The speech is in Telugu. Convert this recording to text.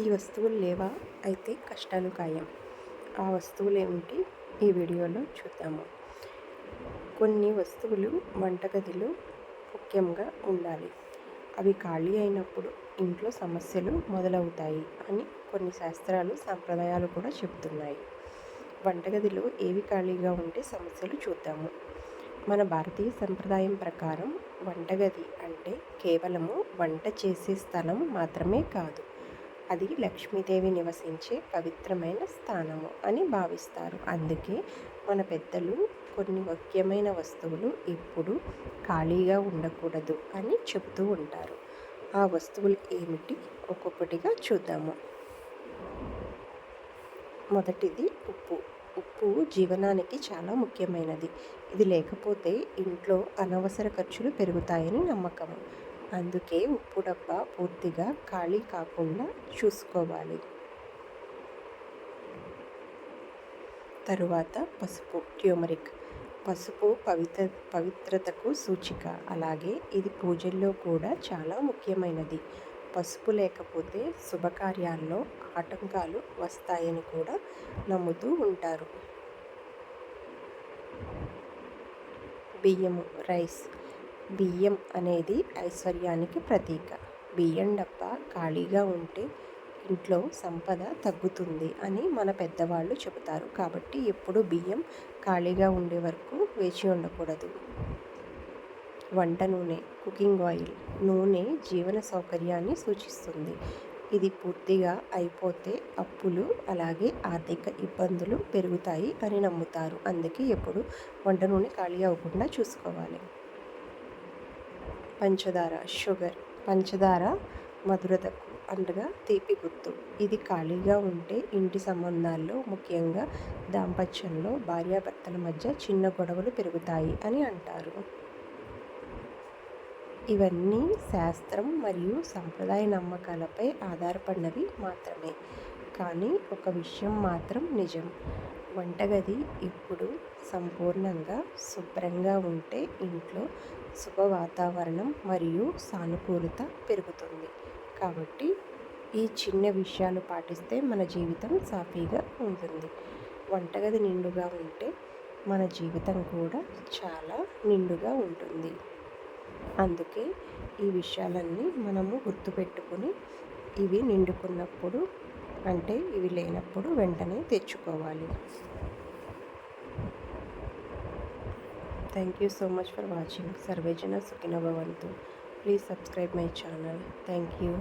ఈ వస్తువులు లేవా? అయితే కష్టాలు ఖాయం. ఆ వస్తువులు ఏమిటి? ఈ వీడియోలో చూద్దాము. కొన్ని వస్తువులు వంటగదిలో ముఖ్యంగా ఉండాలి. అవి ఖాళీ అయినప్పుడు ఇంట్లో సమస్యలు మొదలవుతాయి అని కొన్ని శాస్త్రాలు, సంప్రదాయాలు కూడా చెబుతున్నాయి. వంటగదిలో ఏవి ఖాళీగా ఉంటే సమస్యలు చూద్దాము. మన భారతీయ సంప్రదాయం ప్రకారం వంటగది అంటే కేవలము వంట చేసే స్థలం మాత్రమే కాదు, అది లక్ష్మీదేవి నివసించే పవిత్రమైన స్థానము అని భావిస్తారు. అందుకే మన పెద్దలు కొన్ని ముఖ్యమైన వస్తువులు ఎప్పుడు ఖాళీగా ఉండకూడదు అని చెబుతూ ఉంటారు. ఆ వస్తువులు ఏమిటి? ఒక్కొక్కటిగా చూద్దాము. మొదటిది ఉప్పు. ఉప్పు జీవనానికి చాలా ముఖ్యమైనది. ఇది లేకపోతే ఇంట్లో అనవసర ఖర్చులు పెరుగుతాయని నమ్మకము. అందుకే ఉప్పు డబ్బా పూర్తిగా ఖాళీ కాకుండా చూసుకోవాలి. తరువాత పసుపు, ట్యూమరిక్. పసుపు పవిత్రతకు సూచిక. అలాగే ఇది పూజల్లో కూడా చాలా ముఖ్యమైనది. పసుపు లేకపోతే శుభకార్యాల్లో ఆటంకాలు వస్తాయని కూడా నమ్ముతూ ఉంటారు. బియ్యము, రైస్. బియ్యం అనేది ఐశ్వర్యానికి ప్రతీక. బియ్యం డబ్బా ఖాళీగా ఉంటే ఇంట్లో సంపద తగ్గుతుంది అని మన పెద్దవాళ్ళు చెబుతారు. కాబట్టి ఎప్పుడు బియ్యం ఖాళీగా ఉండే వరకు వేచి ఉండకూడదు. వంట నూనె, కుకింగ్ ఆయిల్. నూనె జీవన సౌకర్యాన్ని సూచిస్తుంది. ఇది పూర్తిగా అయిపోతే అప్పులు అలాగే ఆర్థిక ఇబ్బందులు పెరుగుతాయి అని నమ్ముతారు. అందుకే ఎప్పుడు వంట నూనె ఖాళీ అవ్వకుండా చూసుకోవాలి. పంచదార, షుగర్. పంచదార మధురతకు అనగా తీపి గుర్తు. ఇది ఖాళీగా ఉంటే ఇంటి సంబంధాల్లో, ముఖ్యంగా దాంపత్యంలో భార్యాభర్తల మధ్య చిన్న గొడవలు పెరుగుతాయి అని అంటారు. ఇవన్నీ శాస్త్రం మరియు సంప్రదాయ నమ్మకాలపై ఆధారపడినవి మాత్రమే. కానీ ఒక విషయం మాత్రం నిజం. వంటగది ఎప్పుడు సంపూర్ణంగా శుభ్రంగా ఉంటే ఇంట్లో శుభ వాతావరణం మరియు సానుకూలత పెరుగుతుంది. కాబట్టి ఈ చిన్న విషయాలు పాటిస్తే మన జీవితం సాఫీగా ఉంటుంది. వంటగది నిండుగా ఉంటే మన జీవితం కూడా చాలా నిండుగా ఉంటుంది. అందుకే ఈ విషయాలన్నీ మనము గుర్తుపెట్టుకొని ఇవి నిండుకున్నప్పుడు అంటే ఇవి లేనప్పుడు వెంటనే తెచ్చుకోవాలి. Thank you so much for watching. సర్వేజన సుఖినో భవంతు. Please subscribe my channel. Thank you.